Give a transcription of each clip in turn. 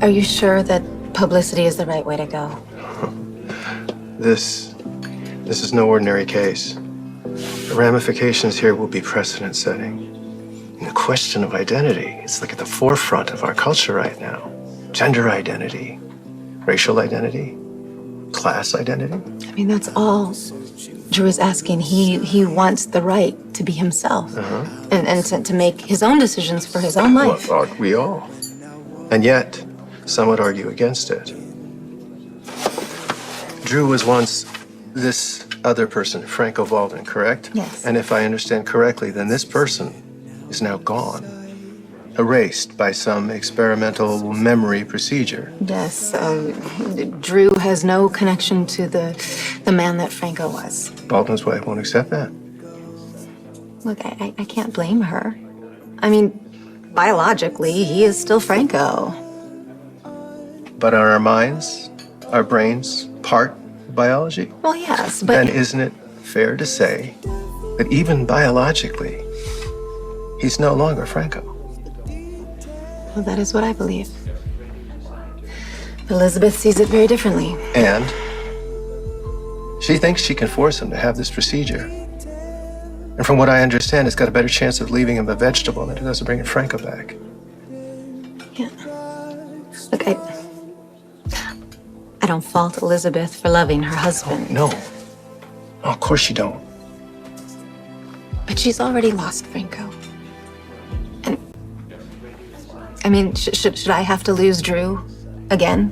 Are you sure that publicity is the right way to go? This is no ordinary case. The ramifications here will be precedent-setting. And the question of identity is like at the forefront of our culture right now. Gender identity, racial identity, class identity. I mean, that's all Drew is asking. He wants the right to be himself and to make his own decisions for his own life. Well, aren't we all? And yet, some would argue against it. Drew was once this other person, Franco Walden, correct? Yes. And if I understand correctly, then this person is now gone, erased by some experimental memory procedure. Yes, Drew has no connection to the man that Franco was. Walden's wife won't accept that. Look, I can't blame her. I mean, biologically, he is still Franco. But are our minds, our brains, part of biology? Well, yes, but... Then isn't it fair to say that even biologically, he's no longer Franco? Well, that is what I believe. Elizabeth sees it very differently. And she thinks she can force him to have this procedure. And from what I understand, it's got a better chance of leaving him a vegetable than it does of bringing Franco back. Yeah. Look, I don't fault Elizabeth for loving her husband. No. Oh, of course you don't. But she's already lost Franco. And, I mean, should I have to lose Drew again?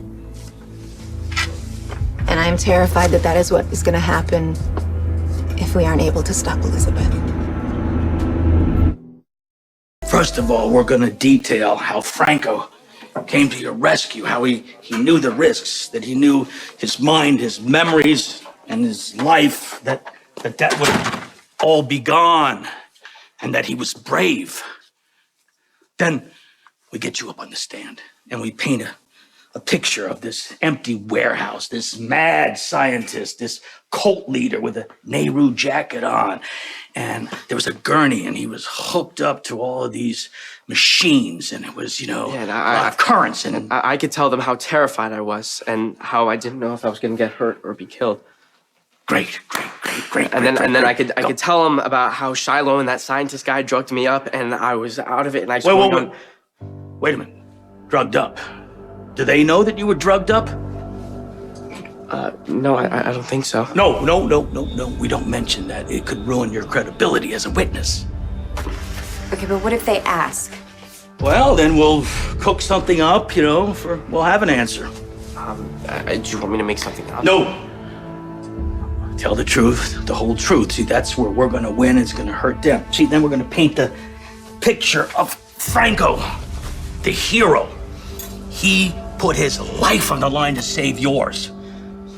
And I'm terrified that that is what is going to happen if we aren't able to stop Elizabeth. First of all, we're going to detail how Franco came to your rescue, how he knew the risks, that he knew his mind, his memories, and his life, that would all be gone, and that he was brave. Then we get you up on the stand, and we paint a picture of this empty warehouse, this mad scientist, this cult leader with a Nehru jacket on. And there was a gurney, and he was hooked up to all of these machines, and it was, a lot of currents. And I could tell them how terrified I was and how I didn't know if I was going to get hurt or be killed. Great. And then I could tell them about how Shiloh and that scientist guy drugged me up, and I was out of it, and I just Wait a minute. Drugged up. Do they know that you were drugged up? No, I don't think so. No. We don't mention that. It could ruin your credibility as a witness. Okay, but what if they ask? Well, then we'll cook something up, we'll have an answer. Do you want me to make something up? No. Tell the truth, the whole truth. See, that's where we're gonna win. It's gonna hurt them. See, then we're gonna paint the picture of Franco, the hero. He put his life on the line to save yours.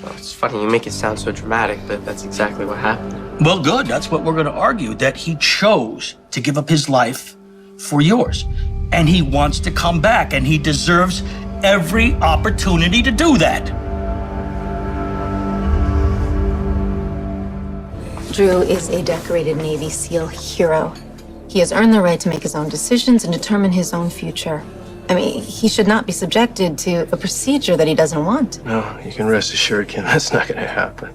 Well, it's funny, you make it sound so dramatic, but that's exactly what happened. Well, good. That's what we're going to argue, that he chose to give up his life for yours. And he wants to come back, and he deserves every opportunity to do that. Drew is a decorated Navy SEAL hero. He has earned the right to make his own decisions and determine his own future. I mean, he should not be subjected to a procedure that he doesn't want. No, you can rest assured, Kim, that's not going to happen.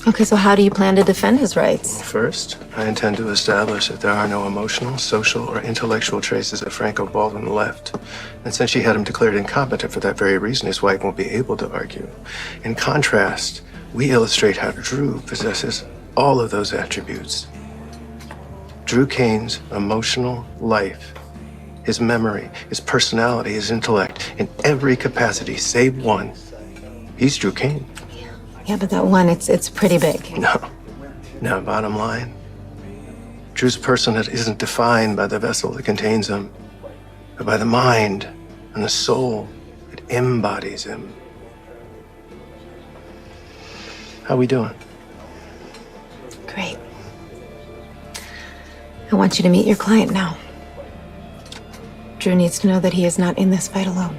Okay, so how do you plan to defend his rights? First, I intend to establish that there are no emotional, social, or intellectual traces of Franco Walden left. And since she had him declared incompetent for that very reason, his wife won't be able to argue. In contrast, we illustrate how Drew possesses all of those attributes. Drew Kane's emotional life, his memory, his personality, his intellect, in every capacity save one. He's Drew Kane. Yeah, but that one, it's pretty big. No, bottom line, Drew's personhood isn't defined by the vessel that contains him, but by the mind and the soul that embodies him. How we doing? Great. I want you to meet your client now. Drew needs to know that he is not in this fight alone.